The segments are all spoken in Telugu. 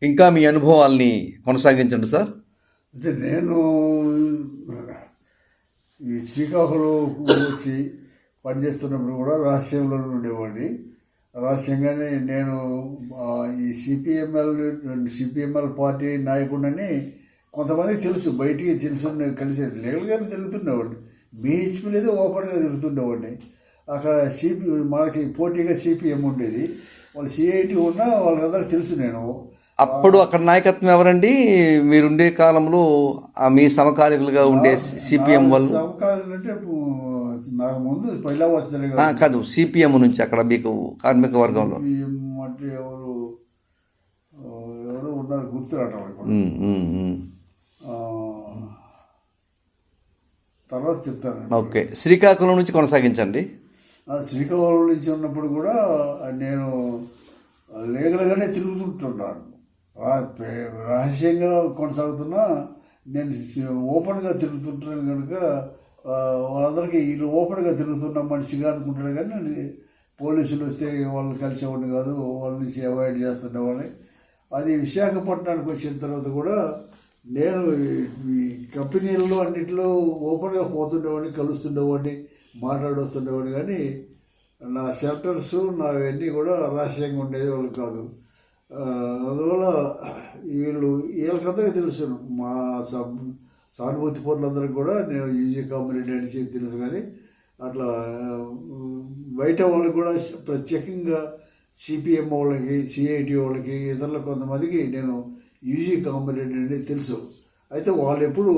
ఇంకా మీ అనుభవాల్ని కొనసాగించండి సార్. అంటే నేను ఈ శ్రీకాకుళం వచ్చి పనిచేస్తున్నప్పుడు కూడా రహస్యంలో ఉండేవాడిని. రహస్యంగానే నేను ఈ సిపిఎంఎల్ పార్టీ నాయకుడిని కొంతమందికి తెలుసు, బయటికి తెలుసు, నేను కలిసి లీగల్గానే తిరుగుతుండేవాడిని. బీహెచ్పీ లేదు, ఓపెన్గా తిరుగుతుండేవాడిని. అక్కడ మనకి పోటీగా సిపిఎం ఉండేది, వాళ్ళు సిఐటి ఉన్నా వాళ్ళకందరికీ తెలుసు. నేను అప్పుడు అక్కడ నాయకత్వం ఎవరండి మీరుండే కాలంలో, మీ సమకాలికులుగా ఉండే సిపిఎం వాళ్ళు? సమకాలీకులు అంటే నాకు ముందు పైలా వస్తుంది కాదు, సిపిఎం నుంచి అక్కడ మీకు కార్మిక వర్గంలో అంటే ఎవరు ఉన్నారు గుర్తురావటం. తర్వాత చెప్తాను. ఓకే, శ్రీకాకుళం నుంచి కొనసాగించండి. శ్రీకాకుళం నుంచి ఉన్నప్పుడు కూడా నేను లీగల్గానే తిరుగుతుంటున్నాను. రహస్యంగా కొనసాగుతున్నా, నేను ఓపెన్గా తిరుగుతుంటాను కనుక వాళ్ళందరికీ వీళ్ళు ఓపెన్గా తిరుగుతున్న మనిషిగా అనుకుంటాడు. కానీ పోలీసులు వస్తే వాళ్ళని కలిసేవాడిని కాదు, వాళ్ళ నుంచి అవాయిడ్ చేస్తుండేవాడిని. అది విశాఖపట్నానికి వచ్చిన తర్వాత కూడా నేను ఈ కంపెనీల్లో అన్నింటిలో ఓపెన్గా పోతుండేవాడిని, కలుస్తుండేవాడిని, మాట్లాడొస్తుండేవాడిని. కానీ నా షెల్టర్స్ నావన్నీ కూడా రహస్యంగా ఉండేది వాళ్ళు కాదు. అందువల్ల వీళ్ళకందరికీ తెలుసు, మా సానుభూతి పనులందరికీ కూడా నేను యూజీ కామిరెడ్డి అని తెలుసు. కానీ అట్లా బయట వాళ్ళకి కూడా ప్రత్యేకంగా సిపిఎం వాళ్ళకి, సిఐటి వాళ్ళకి, ఇతరుల కొంతమందికి నేను యూజీ కామిరెడ్డి అనేది తెలుసు. అయితే వాళ్ళు ఎప్పుడు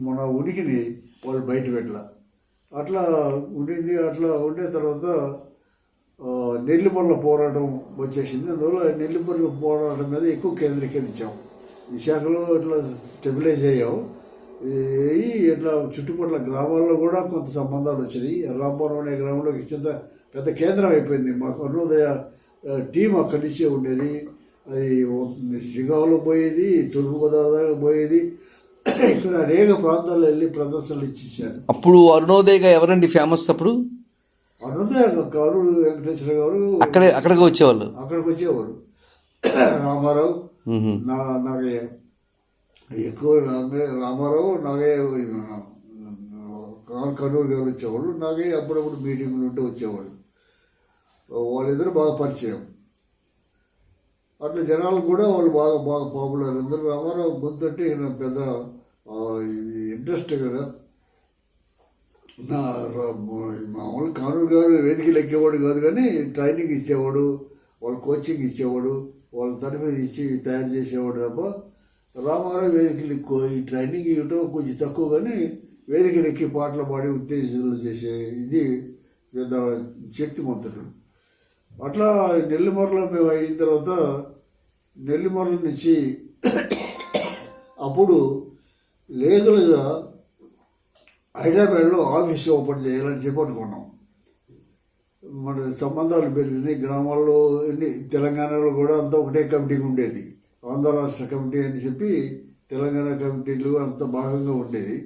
మన ఉనికిని వాళ్ళు బయట పెట్టాల. అట్లా ఉండింది. అట్లా ఉండే తర్వాత నెల్లిమర్ల పోరాటం వచ్చేసింది. అందువల్ల నెల్లిమర్ల పోరాటం మీద ఎక్కువ కేంద్రీకరించాం. విశాఖలో ఇట్లా స్టెబిలైజ్ అయ్యాం. ఇట్లా చుట్టుపక్కల గ్రామాల్లో కూడా కొంత సంబంధాలు వచ్చినాయి. రాంపురం అనే గ్రామంలోకి పెద్ద కేంద్రం అయిపోయింది. మాకు అరుణోదయ టీం అక్కడి నుంచే ఉండేది. అది శ్రీకాకుళం పోయేది, తూర్పుగోదావరి పోయేది, ఇక్కడ అనేక ప్రాంతాల్లో వెళ్ళి ప్రదర్శనలు ఇచ్చారు. అప్పుడు అరుణోదయగా ఎవరండి ఫేమస్? అప్పుడు అరుణోదయ కరూరు వెంకటేశ్వర గారు అక్కడికి వచ్చేవాళ్ళు. రామారావు, నాగయ్య, ఎక్కువ రామారావు, నాగయ్య, కర్నూలు గారు వచ్చేవాళ్ళు. నాగయ్య అప్పుడప్పుడు మీటింగ్లు ఉంటే వచ్చేవాళ్ళు. వాళ్ళిద్దరు బాగా పరిచయం. అట్లా జనాలు కూడా వాళ్ళు బాగా పాపులర్. అందరూ రామారావు గొంతంటే పెద్ద ఇంట్రెస్ట్ కదా. మామూలు కానూరు గారు వేదికలు ఎక్కేవాడు కాదు, కానీ ట్రైనింగ్ ఇచ్చేవాడు, వాళ్ళు కోచింగ్ ఇచ్చేవాడు, వాళ్ళ తరఫు ఇచ్చి తయారు చేసేవాడు తప్ప రామారావు వేదికలు ఎక్కువ. ఈ ట్రైనింగ్ ఇవ్వటం కొంచెం తక్కువ, కానీ వేదికలు ఎక్కి పాటలు పాడి ఉత్తేజాలు చేసే ఇది పెద్ద శక్తిమంతుడు. అట్లా నెల్లిమర్రలో మేము అయిన తర్వాత నెల్లిమర్ల నుంచి అప్పుడు లీగల్గా హైదరాబాద్లో ఆఫీస్ ఓపెన్ చేయాలని చెప్పి అనుకున్నాం. మన సంబంధాలు పెరిగినాయి గ్రామాల్లో. తెలంగాణలో కూడా అంతా ఒకటే కమిటీ ఉండేది, ఆంధ్ర రాష్ట్ర కమిటీ అని చెప్పి తెలంగాణ కమిటీలు అంత భాగంగా ఉండేది.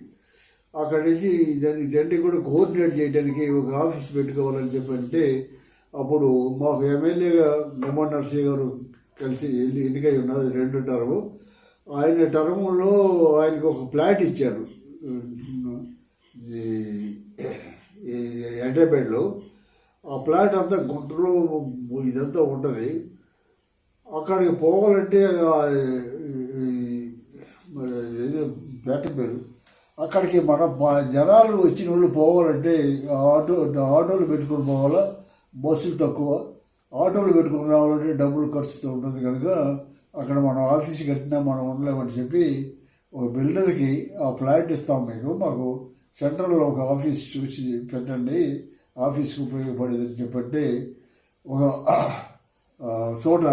అక్కడి నుంచి దాన్ని కూడా కోఆర్డినేట్ చేయడానికి ఒక ఆఫీస్ పెట్టుకోవాలని చెప్పంటే, అప్పుడు మాకు ఎమ్మెల్యేగా గుమ్మడి నరసింహ గారు కలిసి ఎన్నికై ఉన్నది 2 టర్ము. ఆయన టర్ములో ఆయనకు ఒక ప్లాట్ ఇచ్చారు హైదరాబాద్లో. ఆ ప్లాట్ అంతా గుంటూరు ఇదంతా ఉంటుంది. అక్కడికి పోవాలంటే మరి ఏదో పేట పేరు, అక్కడికి మన జనాలు వచ్చిన వాళ్ళు పోవాలంటే ఆటోలు పెట్టుకొని పోవాలా, బస్సులు తక్కువ. ఆటోలు పెట్టుకుని రావాలంటే డబ్బులు ఖర్చుతూ ఉంటుంది కనుక అక్కడ మనం ఆఫీస్ కట్టినా మనం ఉండలేమని చెప్పి ఒక బిల్డర్కి ఆ ఫ్లాట్ ఇస్తాం మీకు, మాకు సెంట్రల్లో ఒక ఆఫీస్ చూసి పెట్టండి, ఆఫీస్కి ఉపయోగపడేదని చెప్పంటే ఒక చోట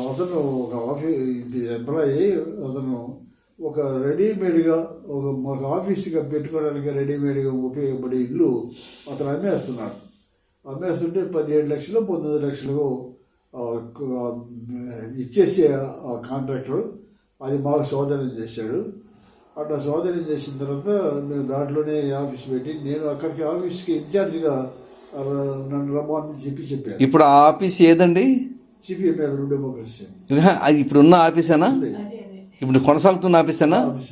అతను ఒక ఆఫీస్ ఎంప్లాయీ అతను ఒక రెడీమేడ్గా ఒక ఆఫీస్గా పెట్టుకోవడానికి రెడీమేడ్గా ఉపయోగపడే ఇల్లు అతను అమ్మేస్తున్నాడు. అమ్మేస్తుంటే 17 లక్షలు 19 లక్షలు ఇచ్చేసి ఆ కాంట్రాక్టర్ అది మాకు శోధన చేశాడు. అట్లా శోధన చేసిన తర్వాత మేము దాంట్లోనే ఆఫీస్ పెట్టి, నేను అక్కడికి ఆఫీస్కి ఇన్ఛార్జ్గా నన్ను రమ్మని చెప్పాను. ఇప్పుడు ఆ ఆఫీస్ ఏదండి? సిపిఎం పేపర్ డెమోక్రసీ అది ఇప్పుడున్న ఆఫీసేనా? ఇప్పుడు కొనసాగుతున్న ఆఫీసేనా? ఆఫీస్